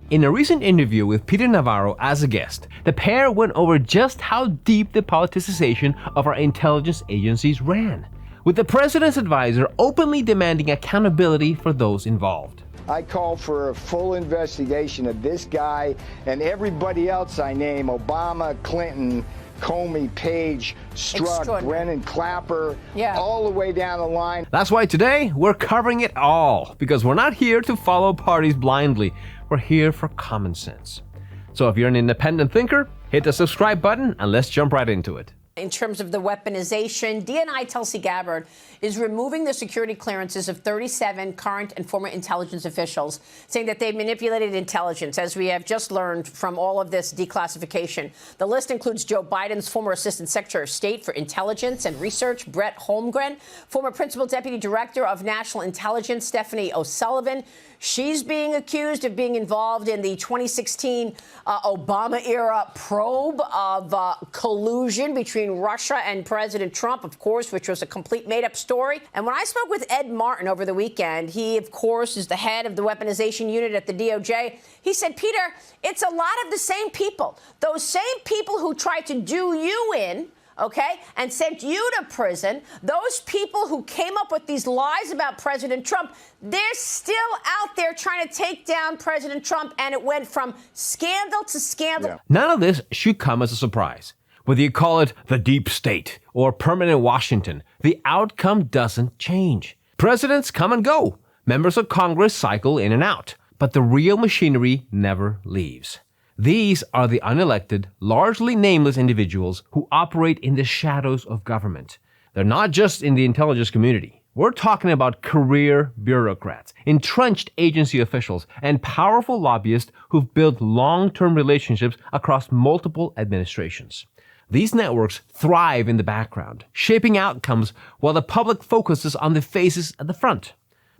In a recent interview with Peter Navarro as a guest, the pair went over just how deep the politicization of our intelligence agencies ran, with the president's advisor openly demanding accountability for those involved. I call for a full investigation of this guy and everybody else I name: Obama, Clinton, Comey, Page, Strzok, Brennan, Clapper, all the way down the line. That's why today we're covering it all, because we're not here to follow parties blindly. We're here for common sense. So if you're an independent thinker, hit the subscribe button and let's jump right into it. In terms of the weaponization, DNI Tulsi Gabbard is removing the security clearances of 37 current and former intelligence officials, saying that they manipulated intelligence, as we have just learned from all of this declassification. The list includes Joe Biden's former Assistant Secretary of State for Intelligence and Research, Brett Holmgren, former Principal Deputy Director of National Intelligence, Stephanie O'Sullivan. She's being accused of being involved in the 2016 Obama-era probe of collusion between Russia and President Trump, of course, which was a complete made-up story. And when I spoke with Ed Martin over the weekend, he, of course, is the head of the weaponization unit at the DOJ. He said, Peter, it's a lot of the same people. Those same people who tried to do you in, and sent you to prison, those people who came up with these lies about President Trump, they're still out there trying to take down President Trump, and it went from scandal to scandal. Yeah. None of this should come as a surprise. Whether you call it the deep state or permanent Washington, the outcome doesn't change. Presidents come and go. Members of Congress cycle in and out. But the real machinery never leaves. These are the unelected, largely nameless individuals who operate in the shadows of government. They're not just in the intelligence community. We're talking about career bureaucrats, entrenched agency officials, and powerful lobbyists who've built long-term relationships across multiple administrations. These networks thrive in the background, shaping outcomes while the public focuses on the faces at the front.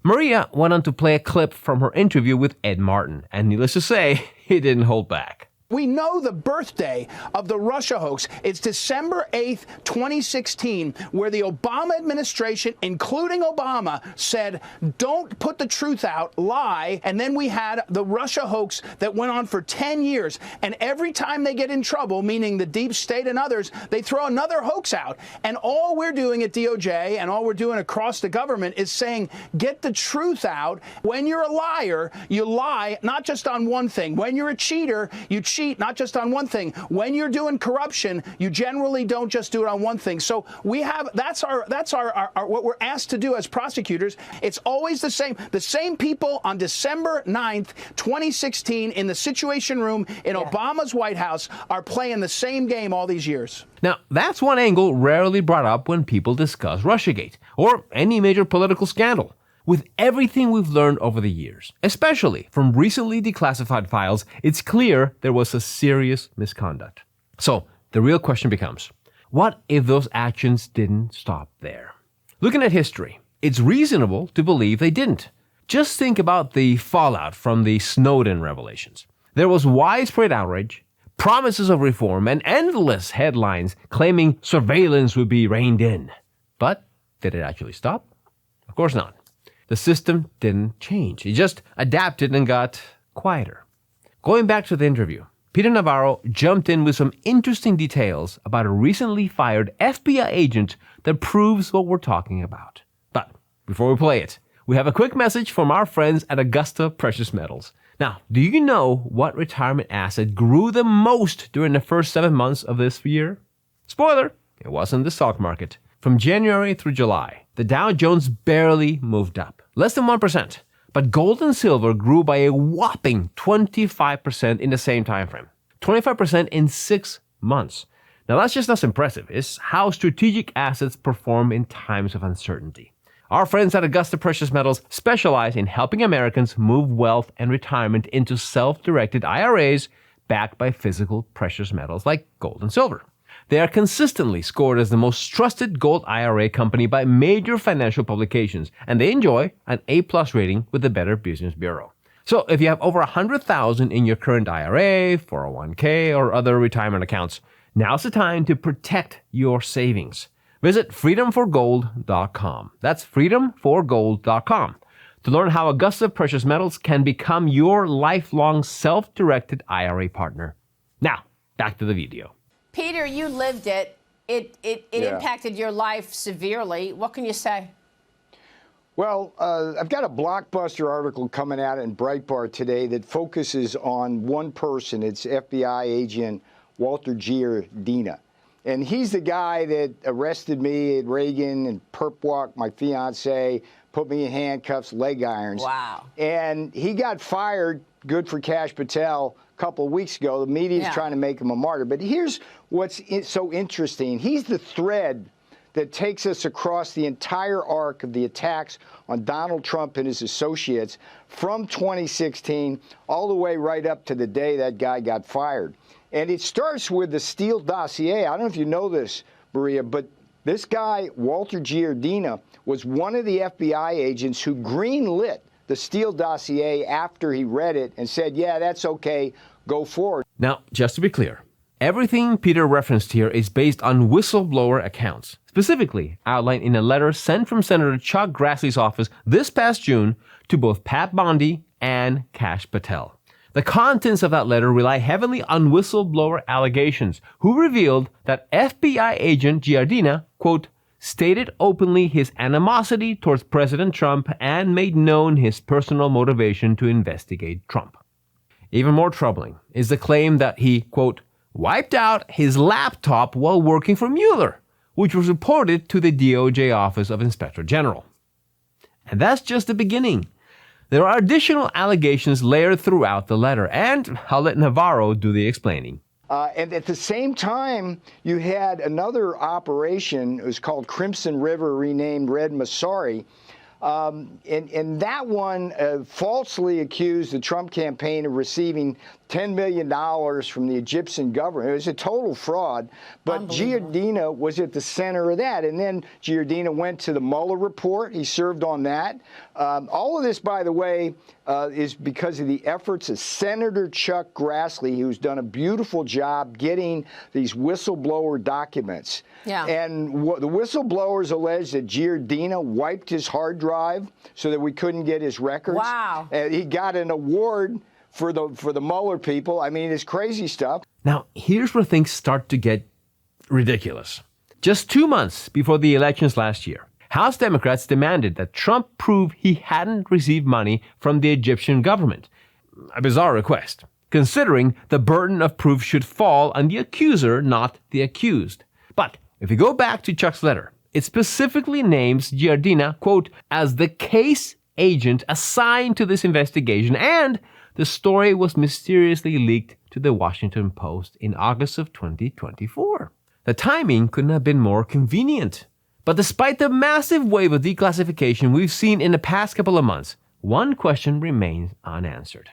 Maria went on to play a clip from her interview with Ed Martin, and needless to say, he didn't hold back. We know the birthday of the Russia hoax. It's December 8th, 2016, where the Obama administration, including Obama, said, don't put the truth out, lie. And then we had the Russia hoax that went on for 10 years. And every time they get in trouble, meaning the deep state and others, they throw another hoax out. And all we're doing at DOJ and all we're doing across the government is saying, get the truth out. When you're a liar, you lie not just on one thing. When you're a cheater, you cheat not just on one thing. When you're doing corruption, you generally don't just do it on one thing. So we have that's our what we're asked to do as prosecutors. It's always the same people on December 9th, 2016 in the Situation Room in Obama's White House are playing the same game all these years. Now, that's one angle rarely brought up when people discuss Russiagate or any major political scandal. With everything we've learned over the years, especially from recently declassified files, it's clear there was a serious misconduct. So the real question becomes, what if those actions didn't stop there? Looking at history, it's reasonable to believe they didn't. Just think about the fallout from the Snowden revelations. There was widespread outrage, promises of reform, and endless headlines claiming surveillance would be reined in. But did it actually stop? Of course not. The system didn't change. It just adapted and got quieter. Going back to the interview, Peter Navarro jumped in with some interesting details about a recently fired FBI agent that proves what we're talking about. But before we play it, we have a quick message from our friends at Augusta Precious Metals. Now, do you know what retirement asset grew the most during the first 7 months of this year? Spoiler, it wasn't the stock market. From January through July, the Dow Jones barely moved up, less than 1%. But gold and silver grew by a whopping 25% in the same time frame. 25% in 6 months. Now that's just not impressive. It's how strategic assets perform in times of uncertainty. Our friends at Augusta Precious Metals specialize in helping Americans move wealth and retirement into self-directed IRAs backed by physical precious metals like gold and silver. They are consistently scored as the most trusted gold IRA company by major financial publications, and they enjoy an A+ rating with the Better Business Bureau. So if you have over $100,000 in your current IRA, 401k, or other retirement accounts, now's the time to protect your savings. Visit freedomforgold.com. That's freedomforgold.com to learn how Augusta Precious Metals can become your lifelong self-directed IRA partner. Now, back to the video. Peter, you lived it. It impacted your life severely. What can you say? Well, I've got a blockbuster article coming out in Breitbart today that focuses on one person. It's FBI agent Walter Giardina. And he's the guy that arrested me at Reagan and perp walked my fiance, put me in handcuffs, leg irons. Wow. And he got fired, good for Kash Patel, a couple of weeks ago. The media's trying to make him a martyr. But here's what's so interesting. He's the thread that takes us across the entire arc of the attacks on Donald Trump and his associates from 2016 all the way right up to the day that guy got fired. And it starts with the Steele dossier. I don't know if you know this, Maria, but this guy, Walter Giardina, was one of the FBI agents who greenlit the Steele dossier after he read it and said, yeah, that's okay, go forward. Now, just to be clear, everything Peter referenced here is based on whistleblower accounts, specifically outlined in a letter sent from Senator Chuck Grassley's office this past June to both Pat Bondi and Kash Patel. The contents of that letter rely heavily on whistleblower allegations, who revealed that FBI agent Giardina, quote, stated openly his animosity towards President Trump and made known his personal motivation to investigate Trump. Even more troubling is the claim that he, quote, wiped out his laptop while working for Mueller, which was reported to the DOJ Office of Inspector General. And that's just the beginning. There are additional allegations layered throughout the letter, and I'll let Navarro do the explaining. And at the same time, you had another operation. It was called Crimson River, renamed Red Masari. And that one falsely accused the Trump campaign of receiving $10 million from the Egyptian government. It was a total fraud, but Giardina was at the center of that. And then Giardina went to the Mueller report. He served on that. All of this, by the way, is because of the efforts of Senator Chuck Grassley, who's done a beautiful job getting these whistleblower documents. Yeah. And the whistleblowers allege that Giardina wiped his hard drive so that we couldn't get his records. Wow. He got an award for the Mueller people. I mean, it's crazy stuff. Now, here's where things start to get ridiculous. Just 2 months before the elections last year, House Democrats demanded that Trump prove he hadn't received money from the Egyptian government. A bizarre request, considering the burden of proof should fall on the accuser, not the accused. But if you go back to Chuck's letter, it specifically names Giardina, quote, as the case agent assigned to this investigation, and the story was mysteriously leaked to the Washington Post in August of 2024. The timing couldn't have been more convenient. But despite the massive wave of declassification we've seen in the past couple of months, one question remains unanswered.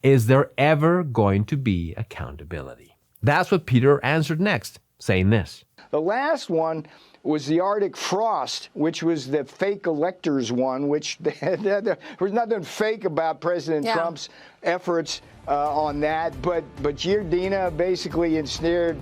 Is there ever going to be accountability? That's what Peter answered next, saying this. The last one was the Arctic Frost, which was the fake electors one, which there was nothing fake about President Trump's efforts on that. But Giardina basically ensnared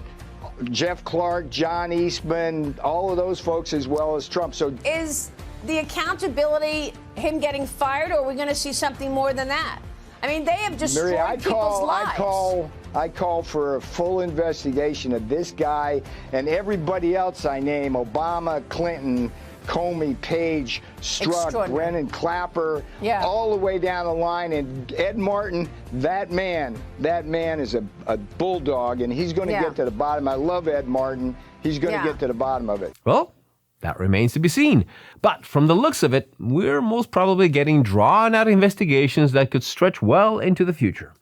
Jeff Clark, John Eastman, all of those folks, as well as Trump. So is the accountability him getting fired, or are we going to see something more than that? I mean, they have destroyed people's lives. I call for a full investigation of this guy and everybody else I name: Obama, Clinton, Comey, Page, Strzok, Brennan, Clapper, all the way down the line. And Ed Martin, that man is a bulldog, and he's going to get to the bottom. I love Ed Martin. He's going to get to the bottom of it. Well, that remains to be seen. But from the looks of it, we're most probably getting drawn-out investigations that could stretch well into the future.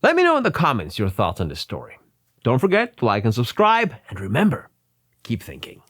Let me know in the comments your thoughts on this story. Don't forget to like and subscribe, and remember, keep thinking.